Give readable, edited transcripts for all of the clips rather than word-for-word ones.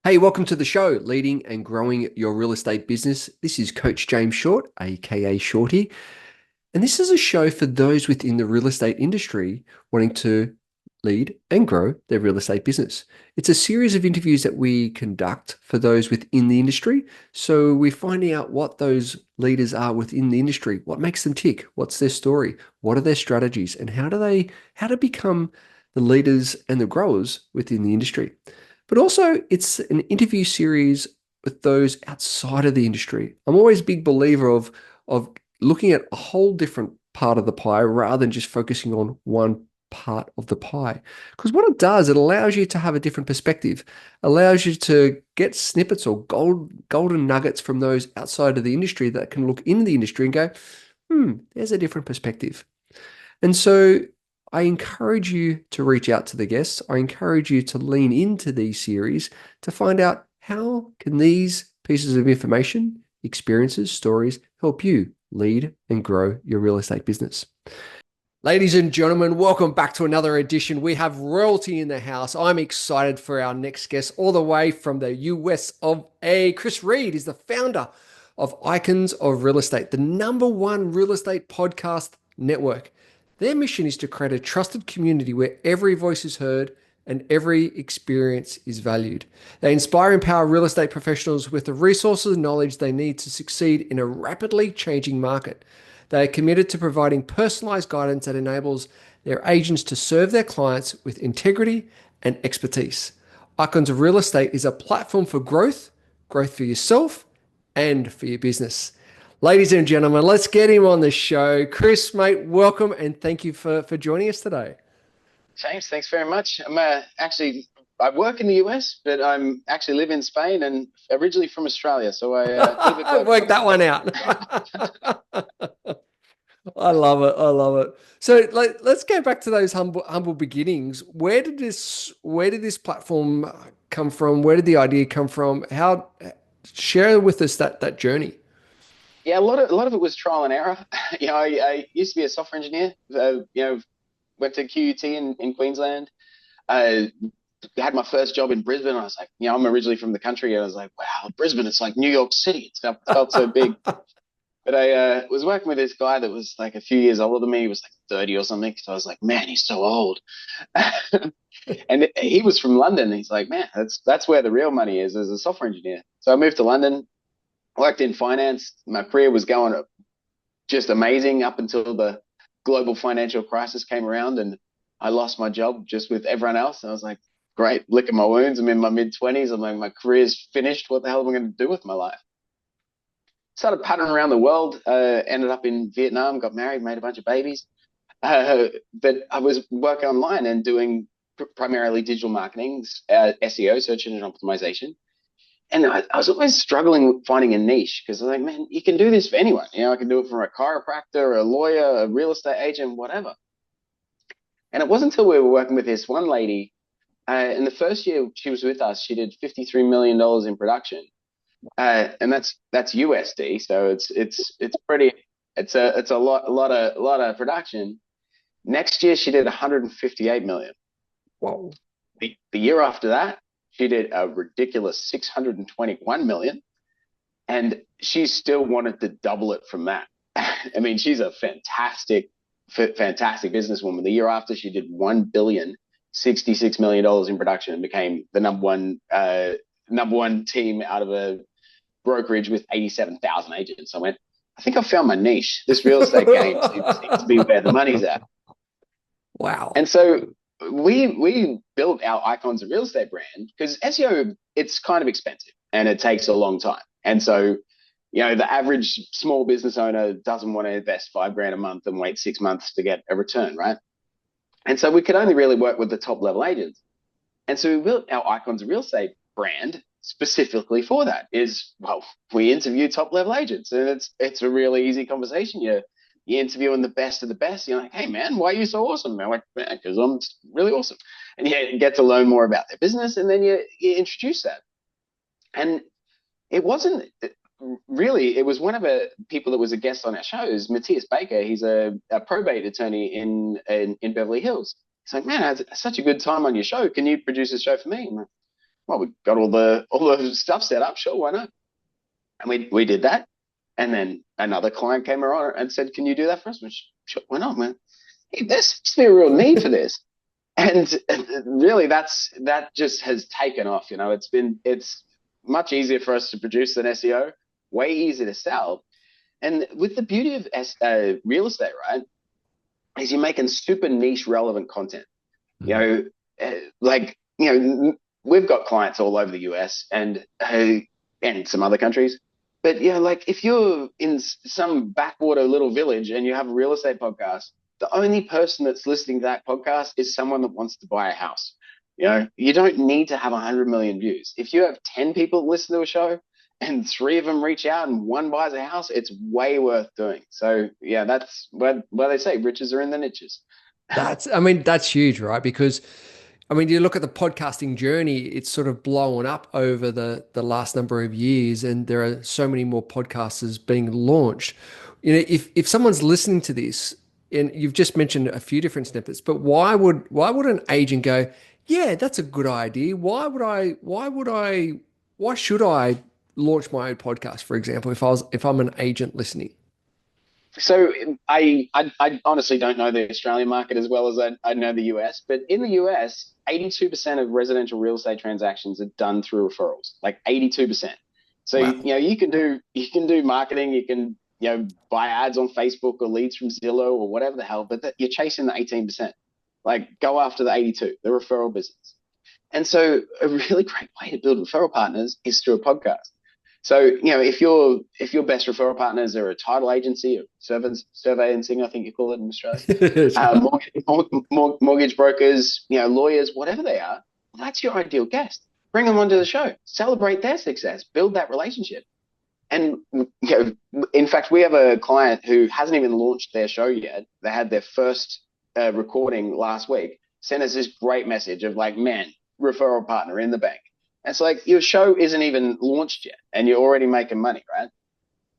Hey, welcome to the show, Leading and Growing Your Real Estate Business. This is Coach James Short, aka Shorty, and this is a show for those within the real estate industry wanting to lead and grow their real estate business. It's a series of interviews that we conduct for those within the industry. So we're finding out what those leaders are within the industry, what makes them tick, what's their story, what are their strategies, and how to become the leaders and the growers within the industry. But also, it's an interview series with those outside of the industry. I'm always a big believer of looking at a whole different part of the pie rather than just focusing on one part of the pie. Because what it does, it allows you to have a different perspective, allows you to get snippets or golden nuggets from those outside of the industry that can look into the industry and go, there's a different perspective. And so I encourage you to reach out to the guests. I encourage you to lean into these series to find out how can these pieces of information, experiences, stories help you lead and grow your real estate business. Ladies and gentlemen, welcome back to another edition. We have royalty in the house. I'm excited for our next guest, all the way from the US of A. Kris Reid is the founder of Icons of Real Estate, the #1 real estate podcast network. Their mission is to create a trusted community where every voice is heard and every experience is valued. They inspire and empower real estate professionals with the resources and knowledge they need to succeed in a rapidly changing market. They are committed to providing personalized guidance that enables their agents to serve their clients with integrity and expertise. Icons of Real Estate is a platform for growth for yourself and for your business. Ladies and gentlemen, let's get him on the show. Kris, mate, welcome and thank you for joining us today. James, thanks very much. I work in the US, but I'm actually live in Spain and originally from Australia. So a little bit I global. worked that one out. I love it. I love it. So let's go back to those humble beginnings. Where did this platform come from? Where did the idea come from? How share with us that journey. Yeah, a lot of it was trial and error. I used to be a software engineer. Went to QUT in Queensland. I had my first job in Brisbane. I was like, I'm originally from the country. I was like, wow, Brisbane, it's like New York City. It felt so big. But I was working with this guy that was like a few years older than me. He was like 30 or something. So I was like, man, he's so old. And he was from London. He's like, man, that's where the real money is as a software engineer. So I moved to London, worked in finance. My career was going just amazing up until the global financial crisis came around and I lost my job just with everyone else. And I was like, great, licking my wounds. I'm in my mid-20s. I'm like, my career's finished. What the hell am I going to do with my life? Started pattering around the world, ended up in Vietnam, got married, made a bunch of babies. But I was working online and doing primarily digital marketing, SEO, search engine optimization. And I was always struggling finding a niche because I was like, man, you can do this for anyone. I can do it for a chiropractor, a lawyer, a real estate agent, whatever. And it wasn't until we were working with this one lady, in the first year she was with us, she did $53 million in production. And that's USD, so it's pretty it's a lot of production. Next year she did 158 million. Whoa. The year after that, she did a ridiculous 621 million, and she still wanted to double it from that. I mean, she's a fantastic businesswoman. The year after, she did $1,066,000,000 in production and became the number one team out of a brokerage with 87,000 agents. I went, I think I found my niche. This real estate game seems to be where the money's at. Wow. And so we built our Icons of Real Estate brand because SEO, it's kind of expensive and it takes a long time. And so, the average small business owner doesn't want to invest $5,000 a month and wait 6 months to get a return, right? And so we could only really work with the top level agents. And so we built our Icons of Real Estate brand specifically for that. We interview top level agents, and it's a really easy conversation. You're interviewing the best of the best. You're like, hey man, why are you so awesome? And I'm like, man, because I'm really awesome. And you get to learn more about their business, and then you introduce that. And it wasn't really, it was one of the people that was a guest on our shows, Matthias Baker. He's a probate attorney in Beverly Hills. He's like, man, I had such a good time on your show. Can you produce a show for me? I'm like, Well, we got all the stuff set up. Sure, why not? And we did that. And then another client came around and said, "Can you do that for us?" Which, sure, why not, man? Hey, there seems to be a real need for this. And really, that just has taken off. It's much easier for us to produce than SEO, way easier to sell. And with the beauty of real estate, right, is you're making super niche relevant content. You Mm. know, like we've got clients all over the US and some other countries. But like if you're in some backwater little village and you have a real estate podcast, the only person that's listening to that podcast is someone that wants to buy a house. You don't need to have 100 million views. If you have 10 people listen to a show and three of them reach out and one buys a house, it's way worth doing. So yeah, that's where they say riches are in the niches. I mean, that's huge, right? Because I mean, you look at the podcasting journey, it's sort of blown up over the last number of years, and there are so many more podcasters being launched. If someone's listening to this, and you've just mentioned a few different snippets, but why would an agent go, yeah, that's a good idea. Why should I launch my own podcast, for example, if I'm an agent listening? So I honestly don't know the Australian market as well as I know the US, but in the US, 82% of residential real estate transactions are done through referrals, like 82%. So Wow. you can do marketing, you can buy ads on Facebook or leads from Zillow or whatever the hell, but you're chasing the 18%. Like go after the 82, the referral business. And so a really great way to build referral partners is through a podcast. So, if your best referral partners are a title agency or surveying, I think you call it in Australia, That's right. mortgage brokers, lawyers, whatever they are, well, that's your ideal guest. Bring them onto the show, celebrate their success, build that relationship. And in fact, we have a client who hasn't even launched their show yet. They had their first recording last week. Sent us this great message of like, man, referral partner in the bank. And it's like your show isn't even launched yet, and you're already making money, right?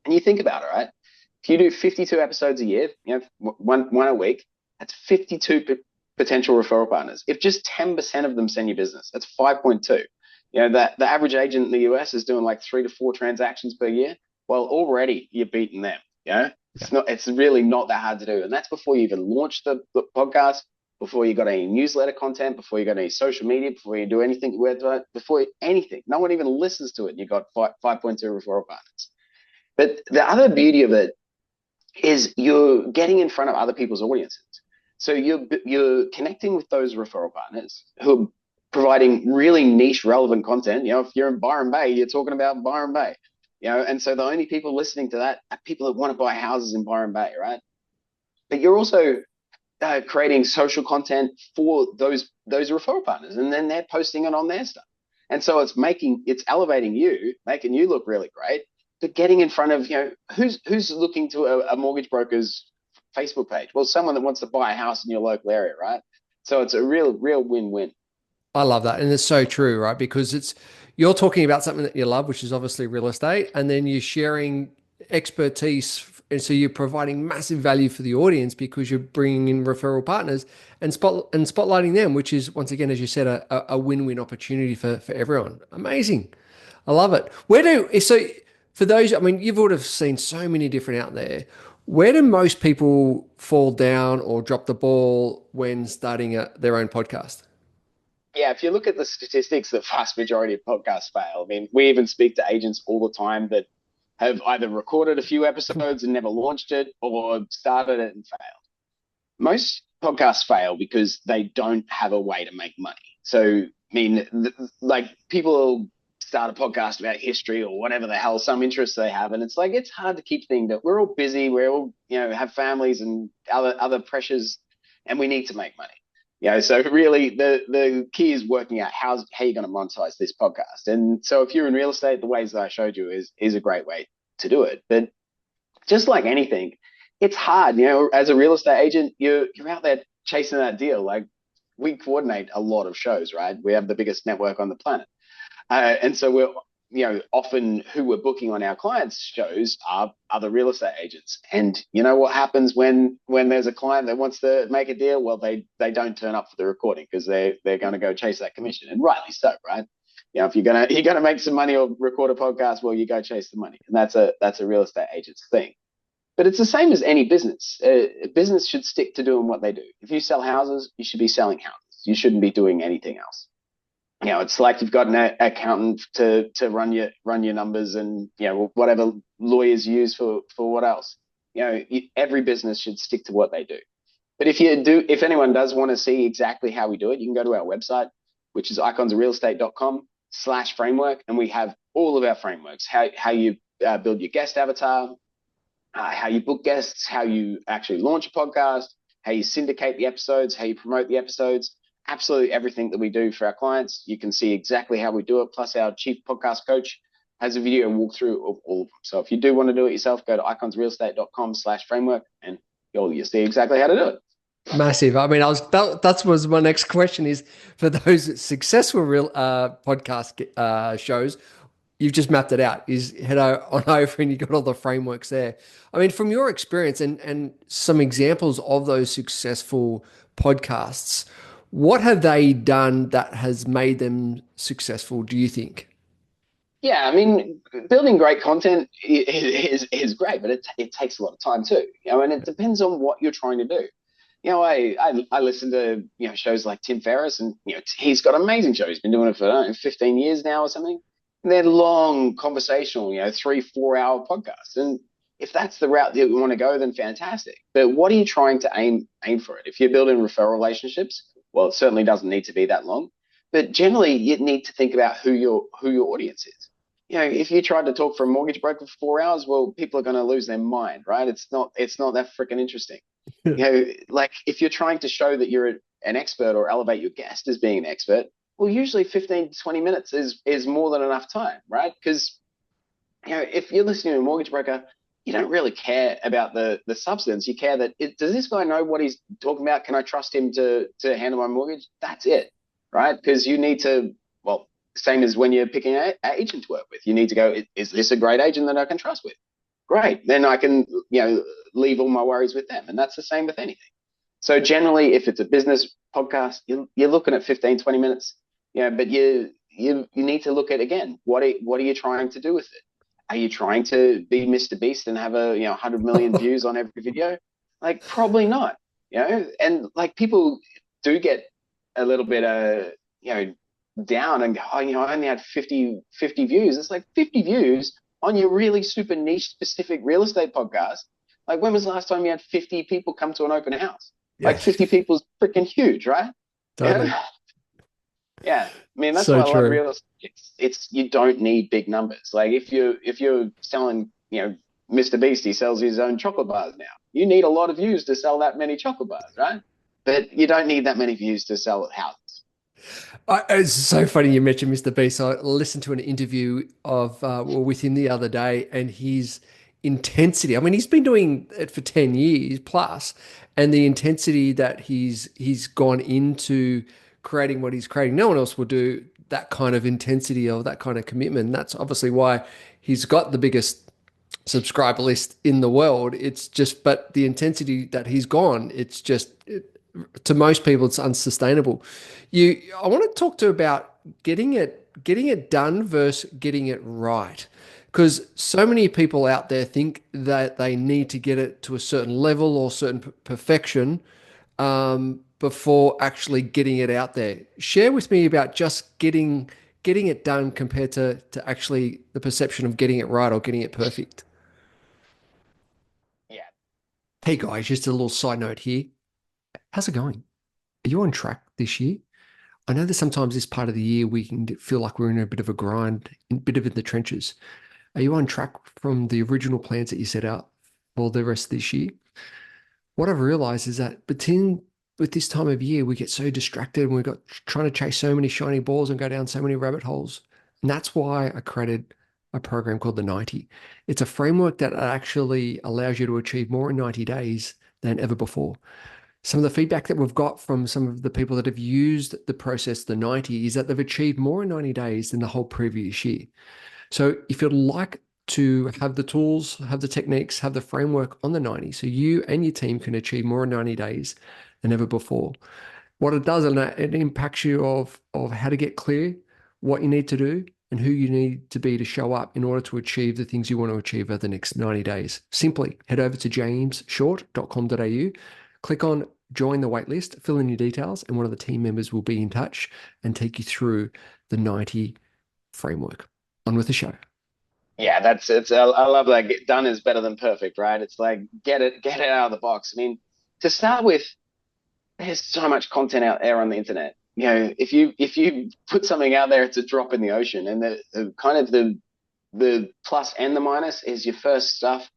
And you think about it, right? If you do 52 episodes a year, one a week, that's 52 potential referral partners. If just 10% of them send you business, that's 5.2. That the average agent in the US is doing like 3 to 4 transactions per year. Well, already you're beating them. Yeah. It's really not that hard to do. And that's before you even launch the podcast, before you got any newsletter content, before you got any social media, before you do anything, before anything. No one even listens to it. And you got 5.2 referral partners. But the other beauty of it is you're getting in front of other people's audiences. So you're connecting with those referral partners who are providing really niche, relevant content. If you're in Byron Bay, you're talking about Byron Bay. And so the only people listening to that are people that want to buy houses in Byron Bay, right? But you're also creating social content for those referral partners, and then they're posting it on their stuff. And so it's elevating you, making you look really great, but getting in front of who's looking to a mortgage broker's Facebook page. Well, someone that wants to buy a house in your local area, right? So it's a real win-win. I love that. And it's so true, right? Because you're talking about something that you love, which is obviously real estate, and then you're sharing expertise. And so you're providing massive value for the audience because you're bringing in referral partners and spotlighting them, which is, once again, as you said, a win-win opportunity for everyone. Amazing. I love it. So for those, I mean, you've would have seen so many different out there. Where do most people fall down or drop the ball when starting their own podcast? Yeah, if you look at the statistics, the vast majority of podcasts fail. I mean, we even speak to agents all the time that have either recorded a few episodes and never launched it or started it and failed. Most podcasts fail because they don't have a way to make money. So, I mean, like people start a podcast about history or whatever the hell, some interest they have. And it's like, it's hard to keep things that we're all busy. We're all, have families and other pressures, and we need to make money. So really the key is working out how you're going to monetize this podcast. And so if you're in real estate, the ways that I showed you is a great way to do it. But just like anything, it's hard. As a real estate agent, you're out there chasing that deal. Like we coordinate a lot of shows, right? We have the biggest network on the planet. And so we're, often who we're booking on our clients' shows are other real estate agents. And what happens when there's a client that wants to make a deal? Well, they don't turn up for the recording because they're going to go chase that commission, and rightly so, right? if you're gonna make some money or record a podcast, well, you go chase the money, and that's a real estate agent's thing. But it's the same as any business. A business should stick to doing what they do. If you sell houses, you should be selling houses. You shouldn't be doing anything else. It's like you've got an accountant to run your numbers, and whatever lawyers use for what else. Every business should stick to what they do. But if anyone does want to see exactly how we do it, you can go to our website, which is iconsofrealestate.com/framework, and we have all of our frameworks. How you build your guest avatar, how you book guests, how you actually launch a podcast, how you syndicate the episodes, how you promote the episodes. Absolutely everything that we do for our clients, you can see exactly how we do it. Plus, our chief podcast coach has a video walkthrough of all of them. So if you do want to do it yourself, go to iconsofrealestate.com/framework, and you'll see exactly how to do it. Massive. I mean, that was my next question is for those successful real podcast shows, you've just mapped it out. Is head on over and you got all the frameworks there. I mean, from your experience and some examples of those successful podcasts, what have they done that has made them successful, do you think? Yeah, I mean, building great content is great, but it takes a lot of time too. And it depends on what you're trying to do. I listen to shows like Tim Ferriss, and he's got amazing shows. He's been doing it for 15 years now or something. And they're long conversational, 3-4 hour podcasts. And if that's the route that you want to go, then fantastic. But what are you trying to aim for it? If you're building referral relationships, well, it certainly doesn't need to be that long. But generally, you need to think about who your audience is. If you tried to talk for a mortgage broker for 4 hours, well, people are going to lose their mind, right? It's not that freaking interesting. Like if you're trying to show that you're an expert or elevate your guest as being an expert, well, usually 15 to 20 minutes is more than enough time, right? Because if you're listening to a mortgage broker, you don't really care about the substance. You care that does this guy know what he's talking about? Can I trust him to handle my mortgage? That's it, right? Because you need to, well, same as when you're picking an agent to work with. You need to go, is this a great agent that I can trust with? Great. Then I can, leave all my worries with them. And that's the same with anything. So generally, if it's a business podcast, you're looking at 15, 20 minutes, but you need to look at, again, what are you trying to do with it? Are you trying to be Mr. Beast and have 100 million views on every video? Like, probably not, and like people do get a little bit, down and go, I only had 50 views. It's like 50 views on your really super niche specific real estate podcast. Like, when was the last time you had 50 people come to an open house? Yeah. Like 50 people is freaking huge, right? Totally. Yeah. I mean, that's so why I love true. real estate. It's you don't need big numbers. Like if you're selling, Mr. Beast, he sells his own chocolate bars now. You need a lot of views to sell that many chocolate bars, right? But you don't need that many views to sell houses. It's so funny you mentioned Mr. Beast. I listened to an interview with him the other day, and his intensity. I mean, he's been doing it for 10 years plus, and the intensity that he's gone into creating what he's creating. No one else will do that kind of intensity or that kind of commitment. And that's obviously why he's got the biggest subscriber list in the world. It's just, but the intensity that he's gone, it's just to most people, it's unsustainable. I want to talk to about getting it done versus getting it right. Because so many people out there think that they need to get it to a certain level or certain perfection before actually getting it out there. Share with me about just getting it done compared to actually the perception of getting it right or getting it perfect. Yeah. Hey guys, just a little side note here. How's it going? Are you on track this year? I know that sometimes this part of the year we can feel like we're in a bit of a grind, a bit of in the trenches. Are you on track from the original plans that you set out for the rest of this year? What I've realized is that with this time of year, we get so distracted and we've got trying to chase so many shiny balls and go down so many rabbit holes. And that's why I created a program called the 90. It's a framework that actually allows you to achieve more in 90 days than ever before. Some of the feedback that we've got from some of the people that have used the process, the 90, is that they've achieved more in 90 days than the whole previous year. So if you'd like to have the tools, have the techniques, have the framework on the 90, so you and your team can achieve more in 90 days than ever before. What it does, and it impacts you of how to get clear, what you need to do, and who you need to be to show up in order to achieve the things you want to achieve over the next 90 days. Simply head over to jamesshort.com.au, click on join the waitlist, fill in your details, and one of the team members will be in touch and take you through the 90 framework. On with the show. Yeah, I love that. Get done is better than perfect, right? It's like get it out of the box. I mean, to start with, there's so much content out there on the internet. You know, if you put something out there, it's a drop in the ocean. And the kind of the plus and the minus is your first stuff.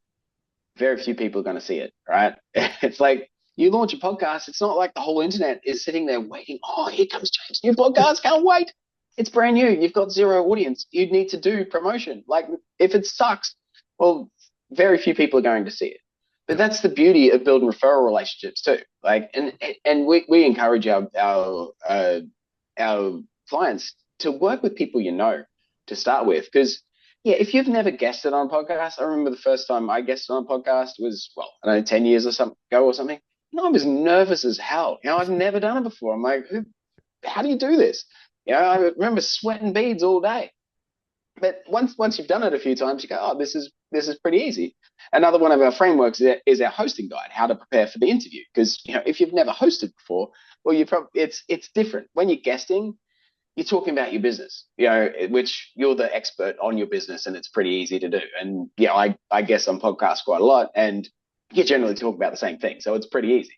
Very few people are going to see it, right? It's like you launch a podcast. It's not like the whole internet is sitting there waiting. Oh, here comes James' new podcast. Can't wait. It's brand new. You've got zero audience. You need to do promotion. Like if it sucks, well, very few people are going to see it. But that's the beauty of building referral relationships too. Like, and we encourage our clients to work with people you know to start with, because yeah, if you've never guested on a podcast, I remember the first time I guested on a podcast was, well, I don't know, 10 years or something ago or something. You know, I was nervous as hell. You know, I've never done it before. I'm like, how do you do this? You know, I remember sweating beads all day. But once you've done it a few times, you go, oh, this is pretty easy. Another one of our frameworks is our hosting guide, how to prepare for the interview. Because you know, if you've never hosted before, well, it's different. When you're guesting, you're talking about your business, you know, which you're the expert on your business, and it's pretty easy to do. And yeah, I guess on podcasts quite a lot, and you generally talk about the same thing, so it's pretty easy.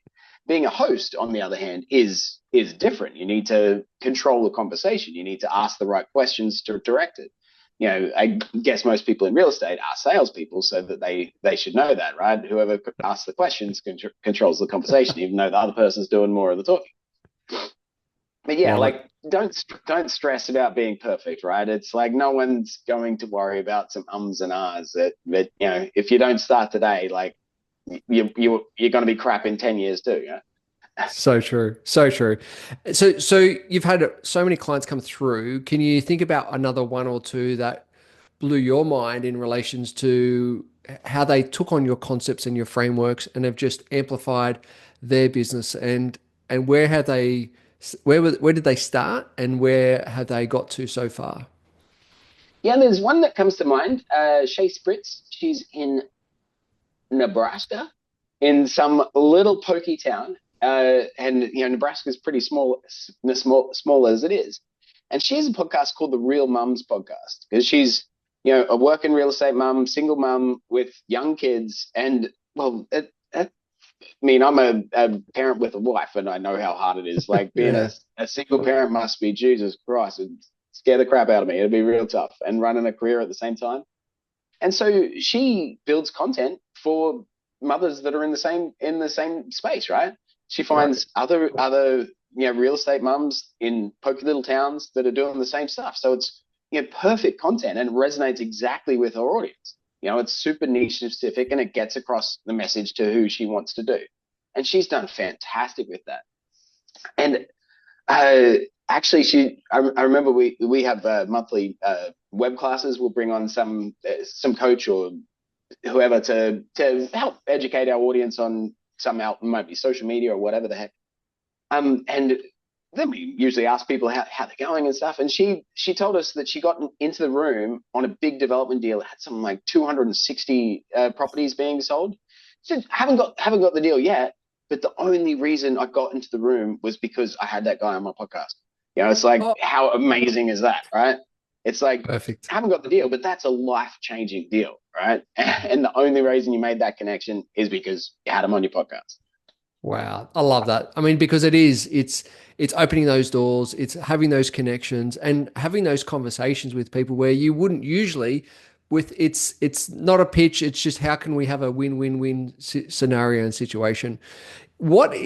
Being a host, on the other hand, is different. You need to control the conversation. You need to ask the right questions to direct it. You know, I guess most people in real estate are salespeople, so that they should know that, right? Whoever asks the questions controls the conversation, even though the other person's doing more of the talking. But yeah, Love it. like don't stress about being perfect, right? It's like no one's going to worry about some ums and ahs that you know, if you don't start today, like you're going to be crap in 10 years too. Yeah. So true. So true. So you've had so many clients come through. Can you think about another one or two that blew your mind in relations to how they took on your concepts and your frameworks and have just amplified their business, and where did they start and where have they got to so far? Yeah, there's one that comes to mind. Shay Spritz. She's in Nebraska, in some little pokey town. And you know, Nebraska is pretty small as it is. And she has a podcast called the Real Mums Podcast, because she's, you know, a working real estate mum, single mum with young kids. And well, I mean, I'm a parent with a wife, and I know how hard it is. Like being Yeah. a single parent must be, Jesus Christ, it'd scare the crap out of me. It'd be real tough, and running a career at the same time. And so she builds content for mothers that are in the same space, right? She Right. finds other you know, real estate mums in pokey little towns that are doing the same stuff. So it's, you know, perfect content and resonates exactly with her audience. You know, it's super niche specific, and it gets across the message to who she wants to do. And she's done fantastic with that. And uh, actually, I remember we have monthly web classes. We'll bring on some coach or whoever to help educate our audience on some out, might be social media or whatever the heck. And then we usually ask people how they're going and stuff. And she told us that she got into the room on a big development deal. It had something like 260 properties being sold. She said, haven't got the deal yet, but the only reason I got into the room was because I had that guy on my podcast. You know, it's like, Oh, how amazing is that, right? It's like, perfect. I haven't got the deal, but that's a life-changing deal, right? And the only reason you made that connection is because you had him on your podcast. Wow, I love that. I mean, because it's opening those doors, it's having those connections and having those conversations with people where you wouldn't usually with it's not a pitch, it's just how can we have a win-win-win scenario and situation. What do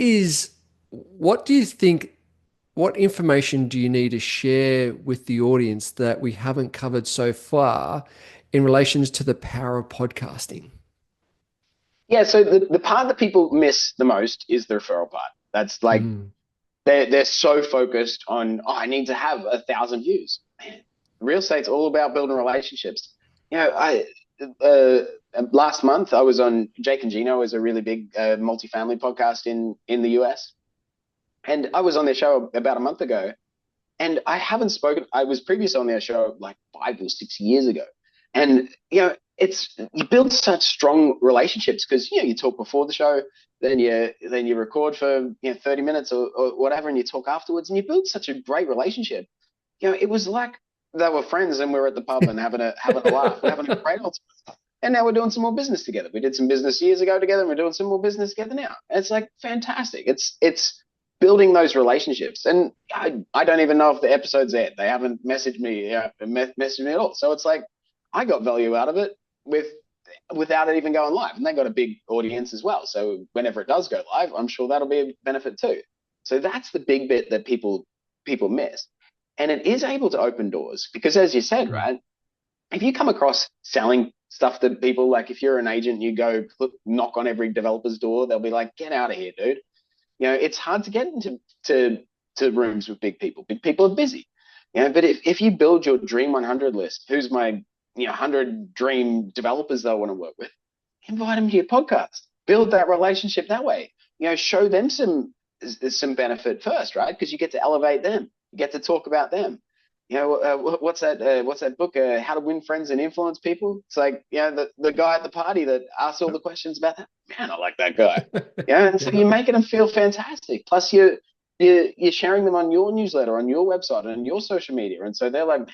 you think, what information do you need to share with the audience that we haven't covered so far in relations to the power of podcasting? Yeah, so the part that people miss the most is the referral part. That's like Mm. they're so focused on, oh, I need to have 1,000 views. Man, real estate's all about building relationships. You know, I uh, last month I was on Jake and Gino, is a really big multifamily podcast in the US, and I was on their show about a month ago, And I haven't spoken. I was previously on their show like 5 or 6 years ago, and you build such strong relationships because you talk before the show, then you record for 30 minutes or whatever, and you talk afterwards, and you build such a great relationship. It was like they were friends, and we were at the pub and having a laugh and having a great old time. And now we're doing some more business together. We did some business years ago together, and we're doing some more business together now. And it's like fantastic. It's building those relationships. And I don't even know if the episode's aired. They haven't messaged me, messaged me at all. So it's like I got value out of it with without it even going live. And they got a big audience as well. So whenever it does go live, I'm sure that'll be a benefit too. So that's the big bit that people miss. And it is able to open doors because, as you said, right, if you come across selling stuff that people like, if you're an agent, you go knock on every developer's door, they'll be like, get out of here, dude. It's hard to get into to rooms with big people. Big people are busy. But if you build your dream 100 list, who's my 100 dream developers that I want to work with, invite them to your podcast. Build that relationship that way. Show them some benefit first, right? Because you get to elevate them. You get to talk about them. What's that book? How to Win Friends and Influence People. It's like, the guy at the party that asks all the questions about that. Man, I like that guy. And so you're making them feel fantastic. Plus, you're sharing them on your newsletter, on your website, and your social media. And so they're like, man,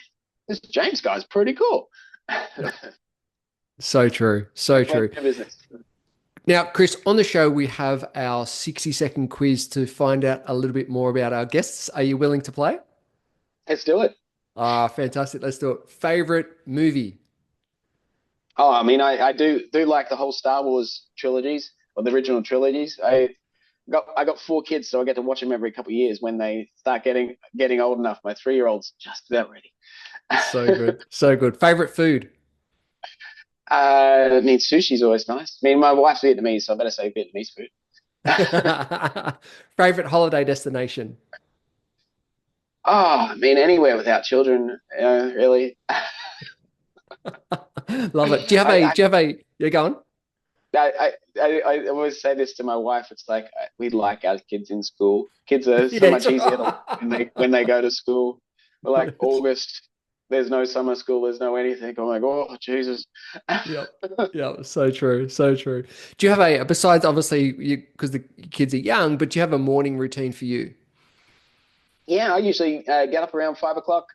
this James guy's pretty cool. So true. So true. Business. Now, Kris, on the show, we have our 60-second quiz to find out a little bit more about our guests. Are you willing to play? Let's do it. Fantastic. Let's do it. Favorite movie? Oh, I mean, I do like the whole Star Wars trilogies or the original trilogies. I got 4 kids, so I get to watch them every couple of years when they start getting old enough. My 3-year-old's just about ready. So good. So good. Favorite food? I mean, sushi's always nice. I mean, my wife's Vietnamese, so I better say Vietnamese food. Favorite holiday destination? Oh, I mean, anywhere without children, really. Love it. You go on. I always say this to my wife. It's like we like our kids in school. Kids are so Yeah. much easier when they go to school. We're like August. There's no summer school. There's no anything. I'm like, oh Jesus. Yep. Yep. So true. So true. Do you have besides obviously because the kids are young, but do you have a morning routine for you? Yeah, I usually get up around 5 o'clock,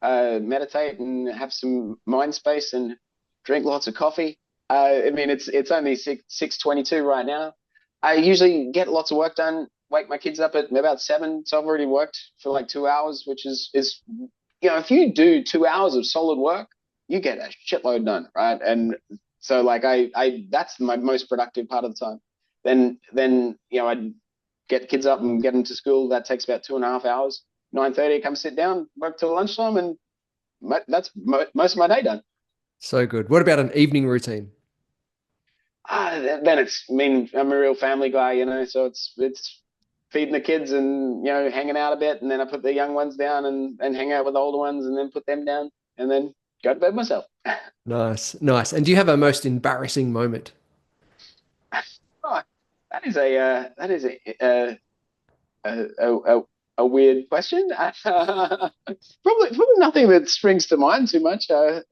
meditate and have some mind space and drink lots of coffee. I mean, it's only 6:22 right now. I usually get lots of work done. Wake my kids up at about 7, so I've already worked for like 2 hours, which is if you do 2 hours of solid work, you get a shitload done, right? And so like I that's my most productive part of the time. Then I get the kids up and get them to school. That takes about 2.5 hours. 9:30, come sit down, work till lunchtime, and that's most of my day done. So good. What about an evening routine? Then I mean, I'm a real family guy, so it's feeding the kids and hanging out a bit, and then I put the young ones down and hang out with the older ones, and then put them down, and then go to bed myself. Nice, nice. And do you have a most embarrassing moment? Oh, that is a weird question. Probably nothing that springs to mind too much. No,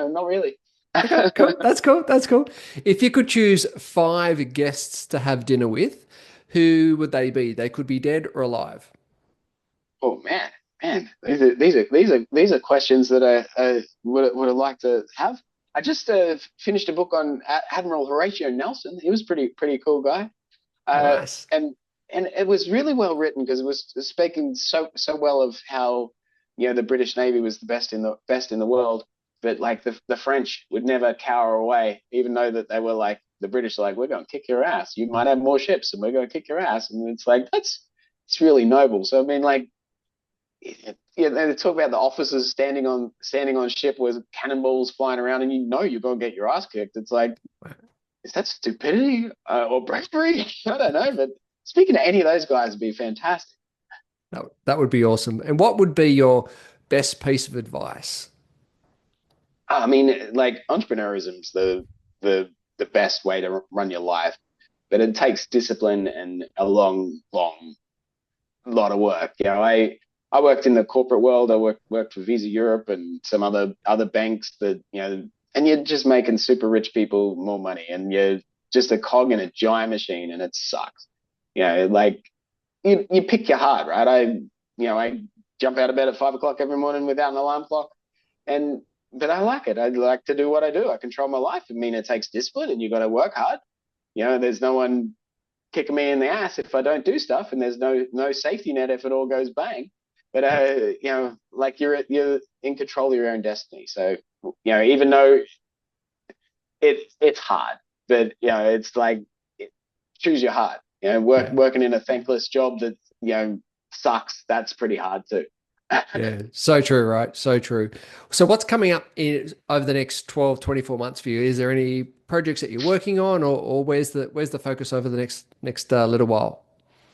not really. Okay, cool. That's cool. That's cool. If you could choose 5 guests to have dinner with, who would they be? They could be dead or alive. Oh man, these are questions that I would have liked to have. I just finished a book on Admiral Horatio Nelson. He was pretty cool guy, Nice. and it was really well written because it was speaking so well of how the British Navy was the best in the world, but like the French would never cower away, even though that they were like the British are like, we're going to kick your ass. You might have more ships, and we're going to kick your ass. And it's like it's really noble. So I mean, like, they talk about the officers standing on ship with cannonballs flying around, and you're going to get your ass kicked. It's like, is that stupidity or bravery? I don't know, but speaking to any of those guys would be fantastic. That would be awesome. And what would be your best piece of advice? I mean, like entrepreneurism's the best way to run your life, but it takes discipline and a long lot of work. I worked in the corporate world. I worked for Visa Europe and some other banks that, and you're just making super rich people more money, and you're just a cog in a giant machine, and it sucks. Like you pick your heart, right? I jump out of bed at 5 o'clock every morning without an alarm clock, and but I like it. I like to do what I do. I control my life. I mean, it takes discipline, and you got to work hard. There's no one kicking me in the ass if I don't do stuff, and there's no safety net if it all goes bang. But like you're in control of your own destiny. So even though it's hard, but it's like choose your heart. Yeah. Working in a thankless job that sucks. That's pretty hard too. Yeah, so true, right? So true. So what's coming up over the next 12, 24 months for you? Is there any projects that you're working on, or where's the focus over the next little while?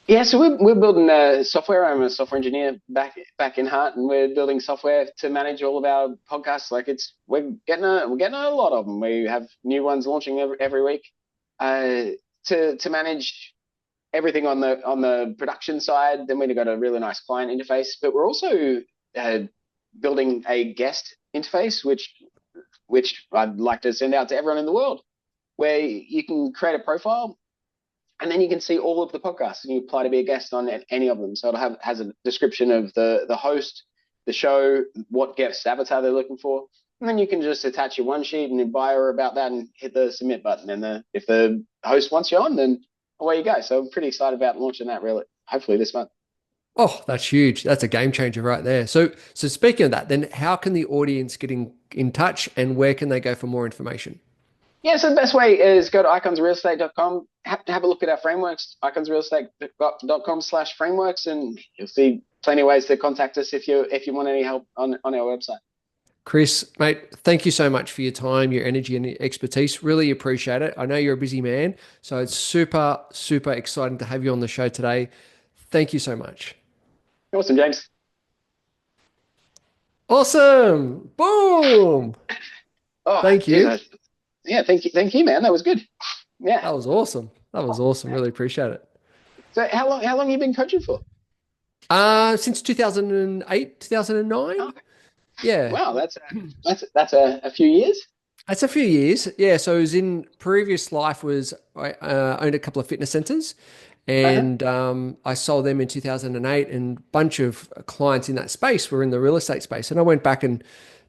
Yeah, so we're building software. I'm a software engineer back in heart, and we're building software to manage all of our podcasts. Like we're getting a lot of them. We have new ones launching every week. Uh, to manage everything on the production side. Then we've got a really nice client interface, but we're also uh, building a guest interface, which I'd like to send out to everyone in the world, where you can create a profile and then you can see all of the podcasts and you apply to be a guest on any of them. So has a description of the host, the show, what guest avatar they're looking for. And then you can just attach your one sheet and bio about that and hit the submit button. And if the host wants you on, then away you go. So I'm pretty excited about launching that really, hopefully this month. Oh, that's huge. That's a game changer right there. So speaking of that, then how can the audience get in touch, and where can they go for more information? Yeah, so the best way is go to iconsrealestate.com, have a look at our frameworks, iconsrealestate.com/frameworks, and you'll see plenty of ways to contact us if you want any help on our website. Kris, mate, thank you so much for your time, your energy, and your expertise. Really appreciate it. I know you're a busy man, so it's super, super exciting to have you on the show today. Thank you so much. Awesome, James. Awesome. Boom. Oh, Thank geez, you. yeah, thank you, man. That was good. Yeah. That was awesome. That was awesome. Really appreciate it. So how long have you been coaching for? Since 2008, 2009. Oh, Yeah. wow, that's a few years. That's a few years. Yeah. So it was in previous life was I owned a couple of fitness centers, Uh-huh. and I sold them in 2008, and a bunch of clients in that space were in the real estate space. And I went back and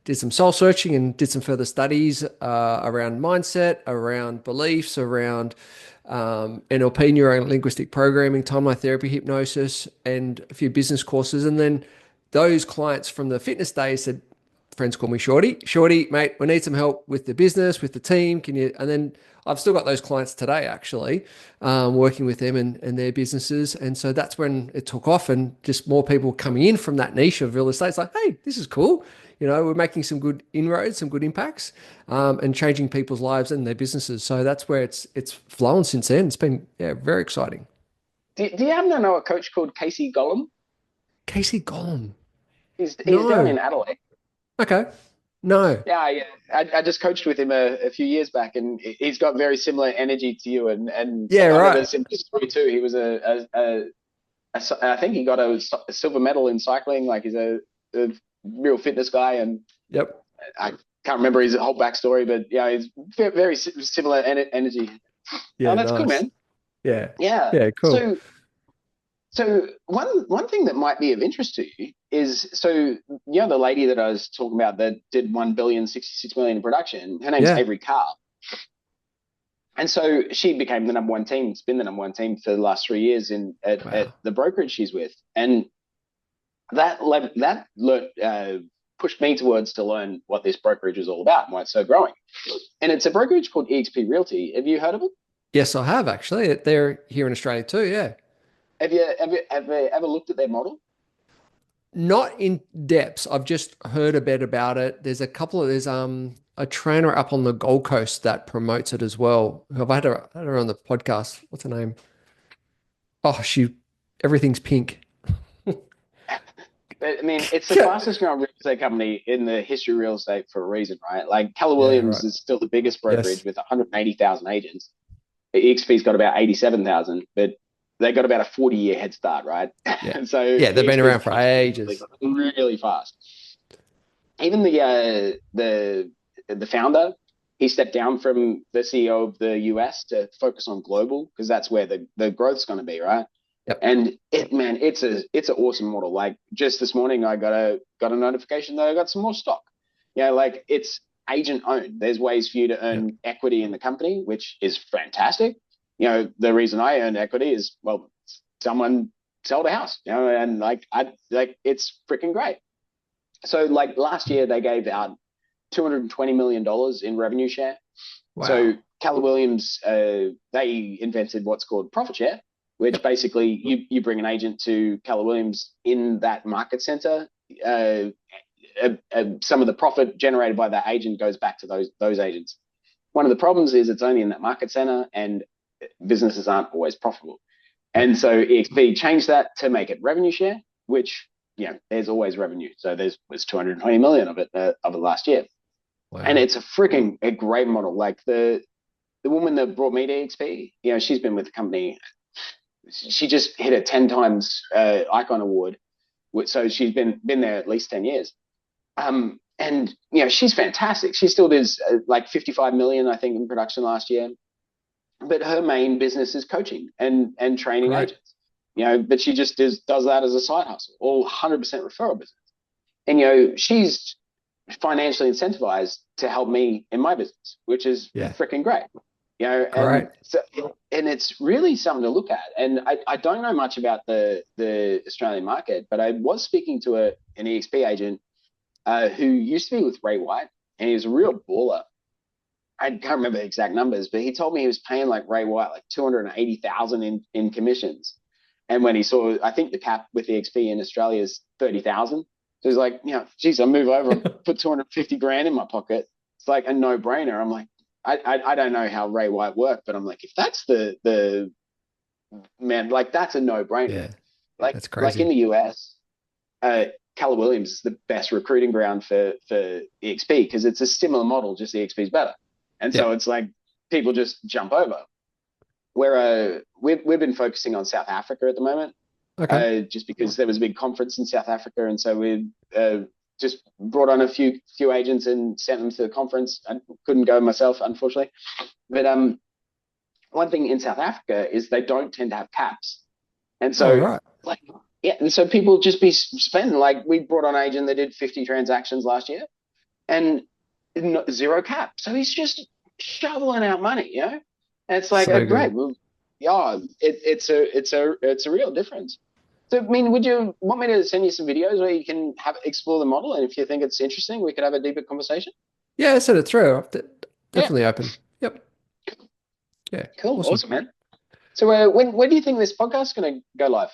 did some soul searching and did some further studies around mindset, around beliefs, around NLP, neuro linguistic programming, timeline therapy, hypnosis, and a few business courses. And then those clients from the fitness days said, friends call me Shorty. Shorty, mate, we need some help with the business, with the team. Can you? And then I've still got those clients today, actually, working with them and their businesses. And so that's when it took off, and just more people coming in from that niche of real estate. It's like, hey, this is cool. We're making some good inroads, some good impacts, and changing people's lives and their businesses. So that's where it's flown since then. It's been, yeah, very exciting. Do you happen to know a coach called Casey Gollum? Casey Gollum. He's down No. in Adelaide. Okay. No. Yeah, yeah. I just coached with him a few years back, and he's got very similar energy to you, and Yeah, kind of right. a similar story too. He was I think he got a silver medal in cycling. Like he's a real fitness guy, and Yep. I can't remember his whole backstory, but yeah, he's very similar energy. Oh, Yeah, that's cool, nice. man. Yeah. Yeah. Yeah, cool. So one thing that might be of interest to you is the lady that I was talking about that did 1,066,000,000 in production. Her name's Yeah. Avery Carr, and so she became the number one team. It's been the number one team for the last 3 years at Wow. the brokerage she's with, and that pushed me towards to learn what this brokerage is all about and why it's so growing. And it's a brokerage called EXP Realty. Have you heard of it? Yes, I have actually. They're here in Australia too. Yeah. Have you ever looked at their model? Not in depth. I've just heard a bit about it. There's a trainer up on the Gold Coast that promotes it as well. I've had her on the podcast. What's her name? Oh, everything's pink. I mean, it's the Yeah. fastest growing real estate company in the history of real estate for a reason, right? Like Keller Yeah, Williams right. is still the biggest brokerage Yes. with 180,000 agents. EXP's got about 87,000, but they got about a 40-year head start, right? Yeah. And so Yeah, they've been EXP is around for catching really, ages. really fast. Even the founder, he stepped down from the CEO of the US to focus on global because that's where the growth's going to be, right? Yep. And it's an awesome model. Like just this morning, I got a notification that I got some more stock. Like it's agent owned. There's ways for you to Yep. earn equity in the company, which is fantastic. The reason I earned equity is, well, someone sold a house, and like it's freaking great. So like last year they gave out $220 million in revenue share. So Wow. Keller Williams, they invented what's called profit share, which Yep. basically you bring an agent to Keller Williams in that market center. Uh, some of the profit generated by that agent goes back to those agents. One of the problems is it's only in that market center, and businesses aren't always profitable. Yep. And so EXP changed that to make it revenue share, which there's always revenue. So was 220 million of it last year, and Wow. it's a great model. Like the woman that brought me to EXP, she's been with the company. She just hit a 10 times Icon Award, so she's been there at least 10 years. And she's fantastic. She still does like 55 million, I think, in production last year. But her main business is coaching and training Great. agents. But she just does that as a side hustle, all 100% referral business. And she's financially incentivized to help me in my business, which is Yeah. freaking great. Great. And so it's really something to look at. And I don't know much about the Australian market, but I was speaking to an EXP agent who used to be with Ray White, and he was a real baller. I can't remember the exact numbers, but he told me he was paying like Ray White like 280,000 in commissions. And when he saw, I think the cap with EXP in Australia is 30,000. So he's like, geez, I move over and put 250 grand in my pocket. It's like a no brainer. I'm like, I don't know how Ray White worked, but I'm like, if that's the man, like that's a no brainer. Yeah. That's Like in crazy. the US, Keller Williams is the best recruiting ground for EXP because it's a similar model, just EXP is better. And so Yep. it's like people just jump over. Where we've been focusing on South Africa at the moment, Okay. just because there was a big conference in South Africa, and so we just brought on a few agents and sent them to the conference. I couldn't go myself, unfortunately. But one thing in South Africa is they don't tend to have caps, and All so right. like and so people just be spending. Like we brought on an agent that did 50 transactions last year, and zero cap. So he's just shoveling out money, And it's like, oh, So great. good. Well, yeah, it's a real difference. So, I mean, would you want me to send you some videos where you can explore the model, and if you think it's interesting, we could have a deeper conversation? Yeah, send it through. Yeah, Definitely open. Yep. Yeah. cool, Awesome. awesome, man. So, when do you think this podcast is going to go live?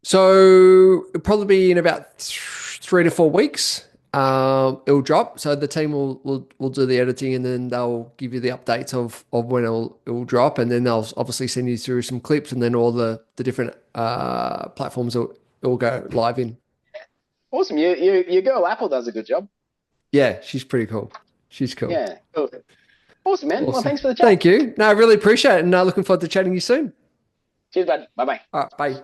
So it'll probably be in about 3 to 4 weeks. It'll drop. So the team will do the editing, and then they'll give you the updates of when it'll drop, and then they'll obviously send you through some clips, and then all the different platforms it'll go live in. Awesome. Your girl Apple does a good job. Yeah, she's pretty cool. She's cool. Yeah, cool. Awesome, man. Well, Awesome. thanks for the chat. Thank you. No, I really appreciate it, and looking forward to chatting you soon. Cheers, bud. Bye bye. All right, bye.